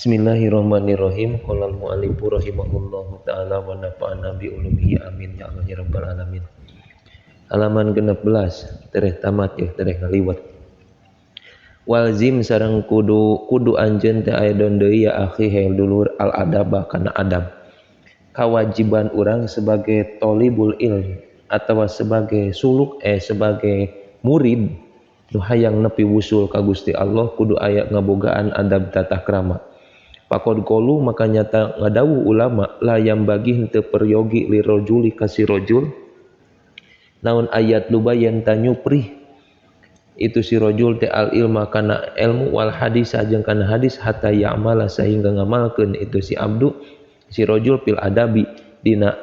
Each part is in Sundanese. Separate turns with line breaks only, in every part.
Bismillahirrahmanirrahim. Qala al-mu'allifu rahimahullahu ta'ala wa nafa'ana bi ulumihi amin ya Allah ya rabbal alamin. Halaman 16 tereh tamat ya tereh ngaliwat. Walzim sareng kudu anjeun teh aya deui ya akhi hail dulur al adaba kana adab. Kewajiban urang sebagai tolibul ilm atawa sebagai sebagai murid nu hayang nepi wusul ka Gusti Allah kudu aya ngabogaan adab tata krama. Pakod kolu maka nyata ngadawu ulama layam bagi henteu peryogi li rojuli kasih rojul naon ayat lubayan tanyuprih itu si rojul te al ilma kana ilmu wal hadis ajeng kana hadis hatta ya'mala sehingga ngamalkeun itu si abdu si rojul pil adabi dina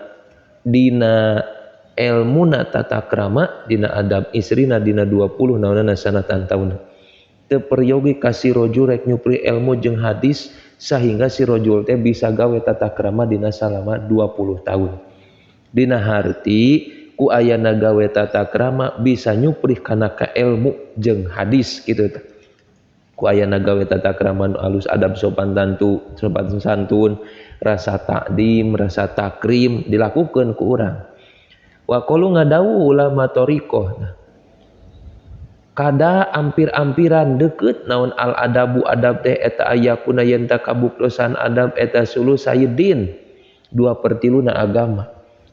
ilmuna tata krama dina adab isrina dina 20 naonana sanatan taun teu peryogi kasih rojul rek nyupri ilmu jeung hadis sehingga si rojul teh bisa gawe tata krama dina salama 20 tahun. Dina harti ku ayana gawe tata krama bisa nyuprih kana ka ilmu jeung hadis kitu teh. Ku ayana gawe tata krama nu alus adab sopan santun, rasa takdim, rasa takrim dilakukeun ku urang. Wa qalu ngadawu ulama thariqah. Kada ampir-ampiran deket naon al adabu adab teh eta ayakuna yen takabuktosan adab eta sulu sayyidin 2/3 agama.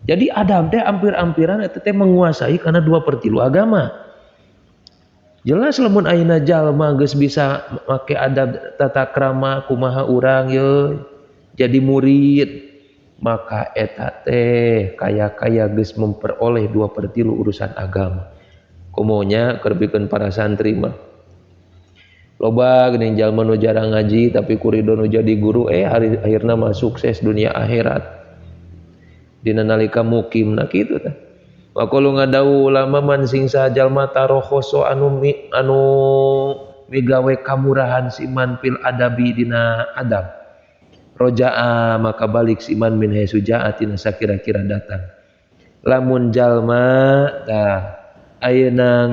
Jadi adab teh ampir-ampiran eta teh menguasai karena 2/3 agama. Jelas lamun ayeuna jalma geus bisa make adab tata krama kumaha urang ye jadi murid maka eta teh kaya geus memperoleh 2/3 urusan agama. Komonya kerbikeun para santri mah loba geuning jalma nu jarang ngaji tapi kurido nu jadi guru akhirna mah sukses dunia akhirat dina nalika mukimna kitu tah. Wa qalu ngadawu ulama man sing sajalma tarokhoso anu migawe kamurahan siman fil adabi dina adab roja'a maka balik siman min haisujaatina sakira-kira datang lamun jalma tah ayeuna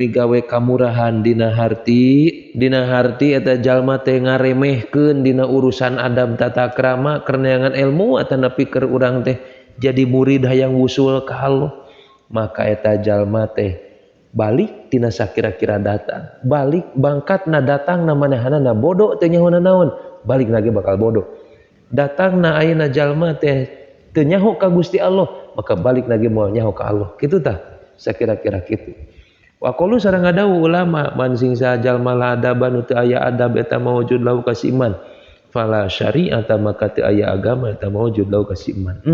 migawe kamurahan dina harti eta jalma teh ngaremehkeun dina urusan adab tata krama kerneangan ilmu atawa nepi keur urang teh jadi murid hayang wusul ka Allah maka eta jalma teh balik tina sakira-kira datang balik bangkatna datangna manehanana bodoh teh nyaho naon balik lagi bakal bodoh datangna ayeuna jalma teh teu nyaho ka Gusti Allah maka balik lagi moal nyaho ka Allah kitu tah sakira-kira kitu. Wa qalu sareng ngadawu ulama man sing sajalma la adaban teu aya adab eta maujud lahu ka iman. Fala syari'ata maka teu aya agama eta maujud lahu ka iman.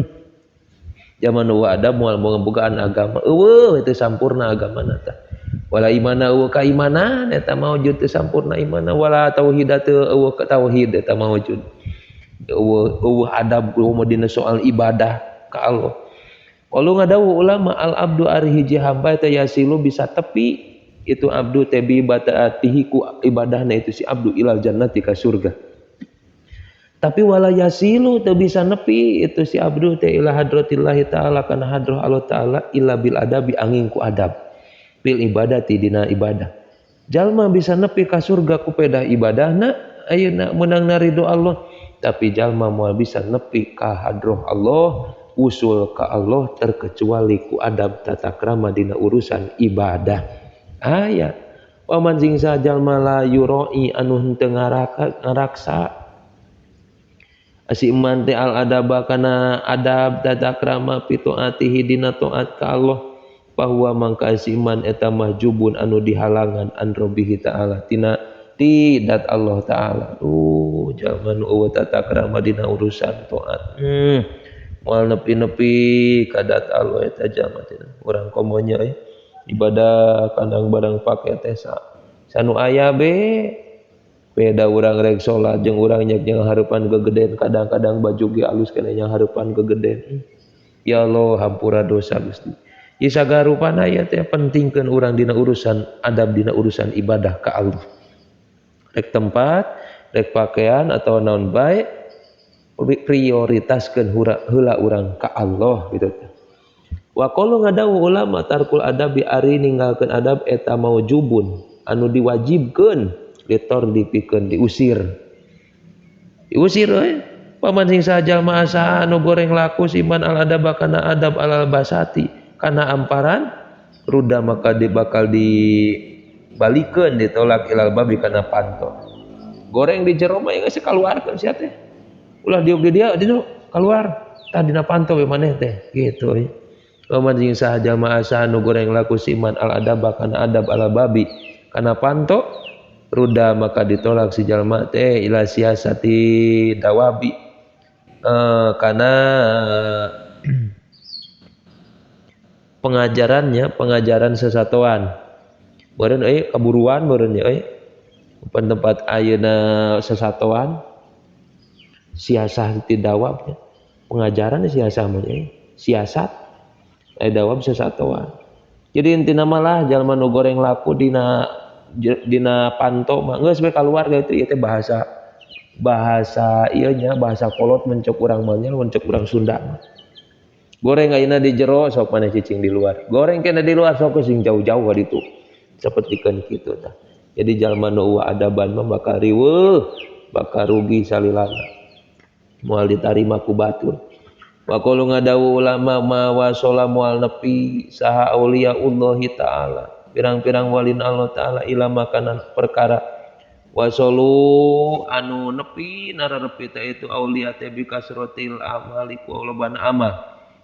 Zaman wa adab moal bogaan agama eueuh teu sampurna agamana tah. Wala imana eueuh ka imanan eta maujud teu sampurna imanna wala tauhid teu eueuh ka tauhid eta maujud. Eueuh adab dina soal ibadah ka Allah. Kalau ngadawu ulama al abdu ari hiji hamba teh yasilu bisa tepi itu abdu teh bi ibadatihi ku ibadahna itu si abdu ilal jannati ka surga. Tapi wala yasilu teu bisa nepi itu si abdu teh ila hadratillahi taala kana hadrah Allah taala illa bil adabi angin ku adab. Bil ibadati dina ibadah. Jalma bisa nepi ka surga ku pedah ibadahna ayeuna meunang ridho Allah, tapi jalma moal bisa nepi ka hadrah Allah usul ka Allah terkecuali ku adab tata krama dina urusan ibadah. Aya paman sing sajalma la yuroi anu henteu ngaraksa asiman teh al adaba kana adab tata krama pituatihi dina taat ka Allah bahwa mangka asiman eta mahjubun anu dihalangan an rabbihi taala tina tidat Allah taala. Jalma nu eueuh tata krama dina urusan taat moal nepi-nepi kadat Allah eta jalma teh urang komonya ibadah kandang barang pake teh sanu aya beda urang rek salat jeung urang nyak jeung hareupan gegeden kadang-kadang baju ge alus kana yang hareupan gegeden ya Allah hampura dosa Gusti ieu sagarupana aya teh pentingkeun urang dina urusan adab dina urusan ibadah ka Allah rek tempat rek pakaian atau naon bae prioritaskeun heula urang ka Allah gitu. Wa qalu ngadawu ulama tarkul adabi ari ninggalkeun adab eta maujubun anu diwajibkeun ditor dipikeun diusir. Diusir paman sing sajalma asa anu goreng laku siman al adab kana adab alal basati kana amparan ruda maka bakal dibalikeun ditolak ilal babi kana panto. Goreng di jero mah geus kaluarkeun sia teh. Ulah diuk di dia keluar tah dina panto we maneh teh gitu paman sing sajalma asa anu goreng laku siman al adab kana adab alal babi kana panto ruda maka ditolak si jalma teh ila siasati dawabi karena pengajaran sesatuan beureun kaburuan beureun tempat ayeuna sesatuan siasati dawab pengajaran siasat mah siasat dawab sesatuan jadi intina malah jalma nu goreng laku dina panto mah geus we kaluarga itu ieu teh bahasa ieu nya bahasa kolot mencek urang mah mencek urang Sunda goreng ayeuna di jero sok maneh cicing di luar goreng kena di luar sok sing jauh-jauh ditu sapertikeun kitu tah jadi jalma nu adaban mah bakal riweuh bakal rugi salilana moal ditarima ku batur wa qalu ngadawu ulama ma wasala moal nepi saha auliaullahi taala pirang-pirang walin Allah taala ila makanan perkara wasalu anu nepi nararepi ta itu aulia teh bi kasratil amali ku lobana amal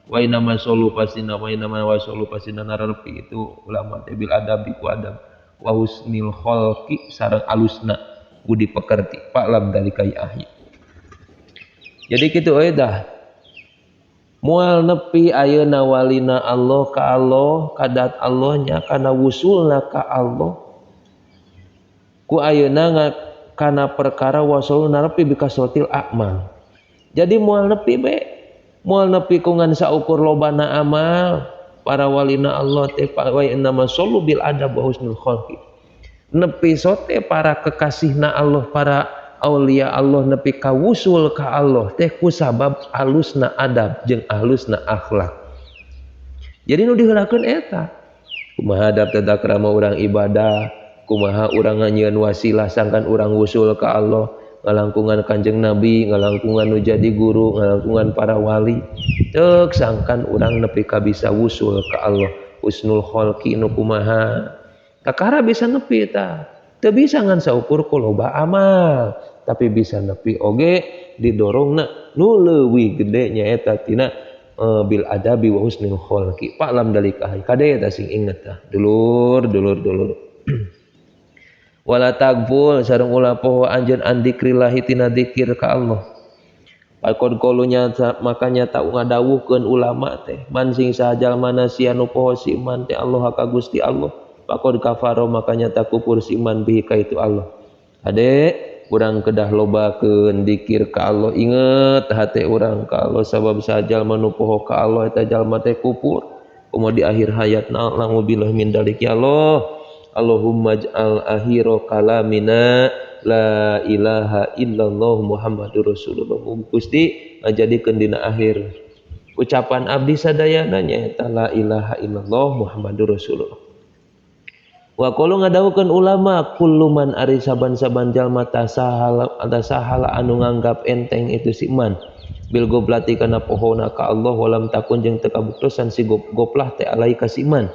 wa inna masalu pasina wa inna wasalu pasina nararepi itu ulama teh bil adabi ku adab wa husnil khalqi sareng alusna budi pekerti paklam dalika ahli jadi kitu dah moal nepi ayeuna walina Allah ka Allah kadat Allahnya kana wusulna ka Allah ku ayeuna kana perkara wasul narepi bikasotil amal jadi moal nepi ku ngan saukur lobana amal para walina Allah teh wa inna masallu bil adab wa husnul khalqi nepi sote para kekasihna Allah para aulia Allah nepi ka wusul ka Allah teh ku sabab alusna adab jeung alusna akhlak jadi nu diheulakeun eta kumaha adab teh krama urang ibadah kumaha urang nganyieun wasilah sangkan urang wusul ka Allah ngalangkungan Kanjeng Nabi ngalangkungan nu jadi guru ngalangkungan para wali teuk sangkan urang nepi ka bisa wusul ka Allah husnul khalqi nu kumaha kakara bisa nepi tah teu bisa ngan saukur ku loba amal tapi bisa nepi oge didorongna nu leuwih gede nyaeta tina bil adabi wa husnul khalqi paklam dalika kade eta sing inget tah dulur wala tagbul sareng ulah poho anjeun an dzikrillah tina dzikir ka Allah Pakon kolunya makanya tak ngadawuhkeun ulama teh man sing sajalmana sianu poho si iman teh Allah ka Gusti Allah pakon kafaro makanya tak kufur si iman bihi ka itu Allah ade urang kedah lobakeun dzikir ka Allah inget hate urang ka Allah sabab sajalma nu poho ka Allah eta jalma teh kufur kumaha di akhir hayatna alhamdulillah min dalik ya Allah Allahumma ij'al akhira kalamina la ilaha illallah Muhammadur Rasulullah Gusti ngajadikeun dina akhir ucapan abdi sadayana nyaeta la ilaha illallah Muhammadur Rasulullah wa qalu ngadawukeun ulama kullu man ari saban-saban jalma tasahala anu nganggap enteng itu si iman bil goblati kana pohona ka Allah walam takun jeung teu kabuktosan si goplah teh alai ka si iman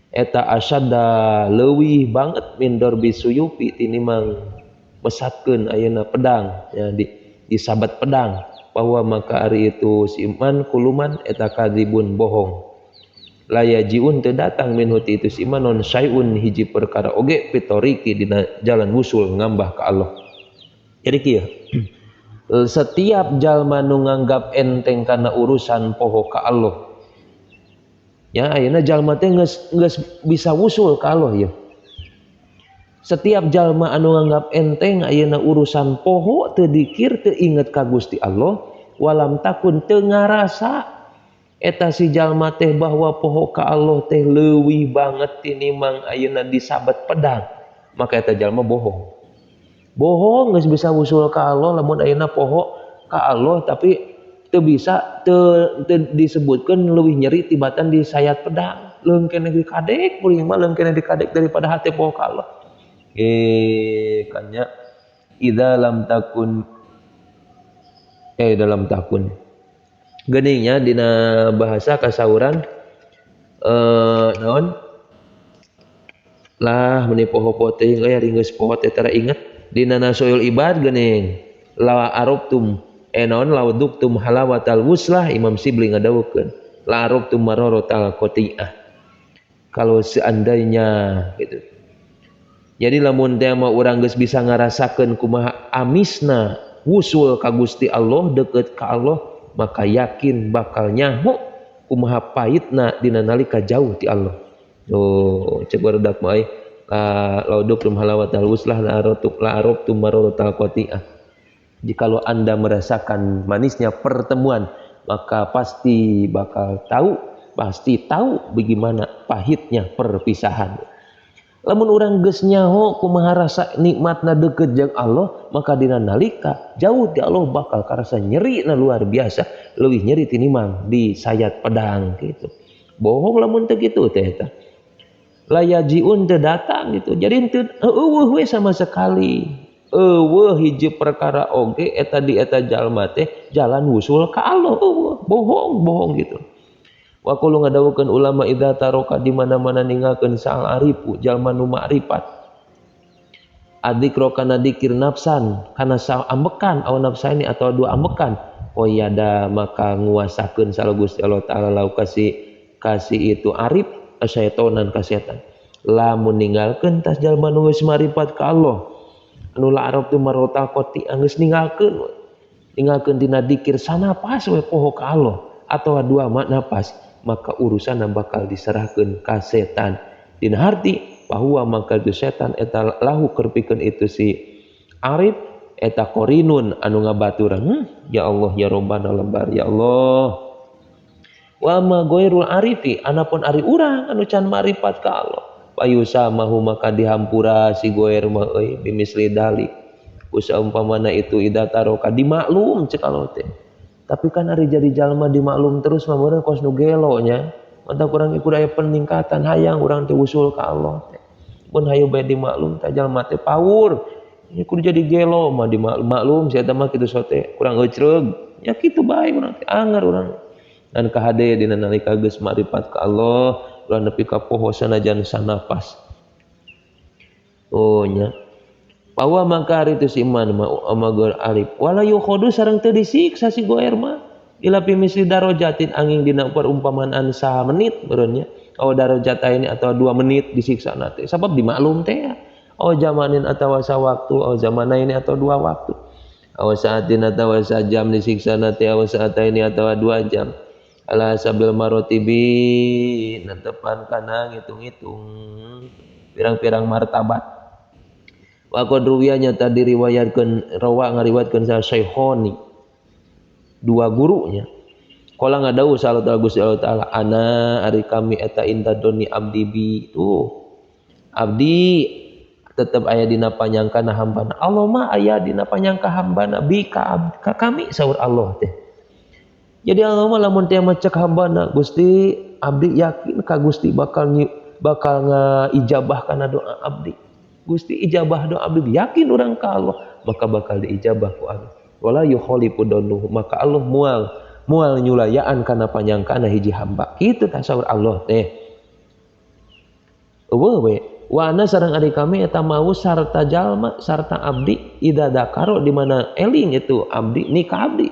eta asyadda leuwih banget mindor bisuyupi tinimang mesatkeun ayeuna pedang ya di sabat pedang bahwa maka ari itu si iman kuluman eta kadzibun bohong layajiun teu datang min huti itu si iman non syai'un hiji perkara oge pitoriki dina jalan wusul ngambah ka Allah jadi kieu setiap jalma nu nganggap enteng kana urusan poho ka Allah ya ayeuna jalma teh geus bisa wusul ka Allah ya setiap jalma anu nganggap enteng ayeuna urusan poho teu dikir teu inget ka Gusti Allah walam takun teu ngarasa eta si jalma teh bahwa poho ka Allah teh leuwih banget tinimang ayeuna disabat pedang maka eta jalma bohong geus bisa wusul ka Allah lamun ayeuna poho ka Allah tapi teu bisa teu disebutkeun leuwih nyeri tibatan di sayat pedang leung keneh dikadek kuring mah leung keneh dikadek daripada hate poho ka Allah kanya idza lam takun dalam tahun geningnya dina bahasa kasauran naon lah meni poho teh ringgeus poho teh tara inget dina nasoil ibad geuning la arabtum naon lauduktum halawatal wuslah Imam Sibli ngadawukeun la arabtum mararatal qati'ah kalau seandainya gitu. Jadi lamun teh mah urang geus bisa ngarasakeun kumaha amisna wusul ka Gusti Allah deukeut ka Allah maka yakin bakal nyaho kumaha pahitna dina nalika jauh ti Allah. Oh, cek barudak mah lauduktum halawatal wuslah la arabtum mararatal qati'ah. Jikalau Anda merasakan manisnya pertemuan maka pasti tahu bagaimana pahitnya perpisahan. Lamun urang geus nyaho kumaha rasa nikmatna deukeut jeung Allah maka dina nalika jauh ti Allah bakal karasa nyeri na luar biasa leuwih nyeri tinimbang di sayat pedang gitu. Bohong lamun teu kitu teh eta. Layajiun teu datang gitu. Jadi teu eueuh we sama sekali. Eueuh hiji perkara oge eta di eta jalma teh jalan wusul ka Allah eueuh. Bohong gitu. Wa qulu ngadawukeun ulama idza taroka di mana-mana ninggalkeun saal arifu jalma nu ma'rifat adzikra kana dzikir nafsan kana ambekan aw nafsani atau dua ambekan yada maka nguasakeun sal Gusti Allah taala lau kasih itu arif asyaitonan ka setan lamun ninggalkeun tas jalma nu geus ma'rifat ka Allah anu la arab tu marota qoti geus ninggalkeun dina dzikir sanapas we poho ka Allah atau dua napas maka urusan bakal diserahkeun ka setan dina harti bahwa maka itu setan eta lahu kerpikeun itu si arif eta qarinun anu ngabaturan ya Allah ya Rabbana lembar ya Allah wa ma ghairul arifi anapun ari urang anu can marifat ka Allah payusamahu maka dihampura si ghair mah euy bimisli dalik usaumpamana itu idza taroka dimaklum cek Allah teh. Tapi kan hari jadi jalma dimaklum terus mah meureun kos nu gelo nya. Mantap urang ikut aya peningkatan hayang urang teh usul ka Allah teh. Mun hayu bae dimaklum teh jalma teh paur. Ini kudu jadi gelo mah dimaklum sia teh mah kitu sote kurang eucreug. Ya kitu bae urang teh anger urang. Dan kahade dina nalika geus ma'rifat ka Allah, urang nepi ka poho sanajan sanapas. Oh nya. Bahwa maka hari itu si iman amagur arif wala yukhodu sareng teu disiksa si goer mah ila misli darojatin angin dina perumpamaan saha menit beureun nya aw darojata ini atau 2 menit disiksa nate sabab dimaklum teh aw zamanin atawa sawaktu aw zamana ini atau 2 waktu aw saatin atawa sajam disiksa nate aw saata ini atawa 2 jam ala sabil marotibi nantepan kana ngitung-ngitung pirang-pirang martabat. Wa qad ruwiyanya tadi riwayatkeun ngariwayatkeun sa Syaikhoni dua gurunya qala ngadawuh sallallahu Gusti Allah taala ana ari kami eta inta doni abdi bi tuh abdi tetep aya dina panyangkana hambana Allah mah aya dina panyangka hambana bi ka kami saur Allah teh jadi Allah mah lamun teh cek hambana Gusti abdi yakin ka Gusti bakal ngaijabah kana doa abdi Gusti ijabah doa abdi yakin urang ka Allah maka bakal diijabah ku Allah wala yukhalifu donu maka Allah mual nyulayaan kana panyangkana hiji hamba kitu tasawur Allah teh eueuh we wa ana sareng ari kami eta mau sarta jalma sarta abdi ida dakaro di mana eling itu abdi ni ka abdi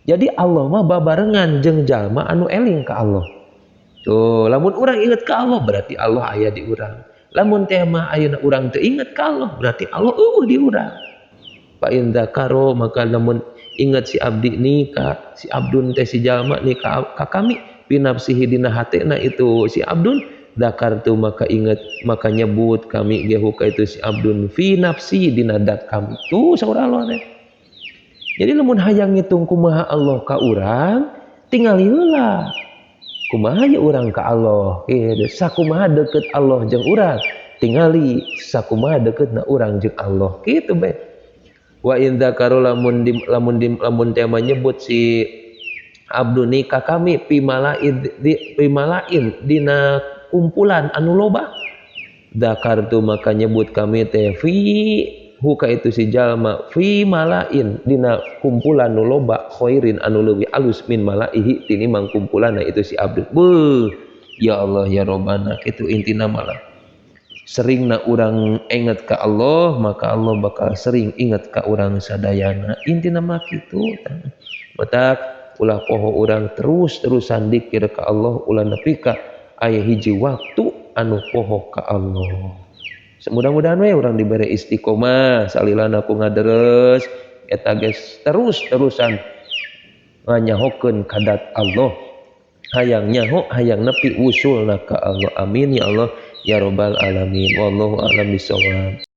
jadi Allah mah babarengan jeung jalma anu eling ka Allah tuh lamun urang inget ka Allah berarti Allah aya di urang lamun teh mah ayeuna urang teu inget ka Allah berarti Allah di urang. Fa in dzakaro maka lamun inget si abdi ni ka si abdun teh si jalma ni ka kami binafsihi dina hatena itu si abdun dzakartu maka inget maka nyebut kami gehu ka itu si abdun fi nafsi dina dat kami tuh saur Allah teh. Jadi lamun hayang ngitung kumaha Allah ka urang tingali heula. Kumaha ya urang ka Allah kieu sakumaha deukeut Allah jeung urang tingali sakumaha deuketna urang jeung Allah kitu bae wa in dzakaru lamun teh menyebut si abdu ni ka kami pimalain dina kumpulan anu loba dzakartu maka nyebut kami teh fi huka itu si jalma fi malain dina kumpulan nu loba khairin anu leuwih alus min malaihi tinimbang kumpulanna itu si abdi. Beuh, ya Allah ya Robbana, itu intina malah seringna urang inget ka Allah, maka Allah bakal sering inget ka urang sadayana. Intina mah kitu. Batak ulah poho urang terus-terusan dikir ka Allah ulah nepi ka aya hiji waktu anu poho ka Allah. Mudah-mudahan we urang diberi istiqomah salilana ku ngaderes eta geus terus-terusan nganyahokeun kadat Allah. Hayang nyaho, hayang nepi usulna ka Allah. Amin ya Allah ya rabbal alamin. Wallahu a'lam bishawab.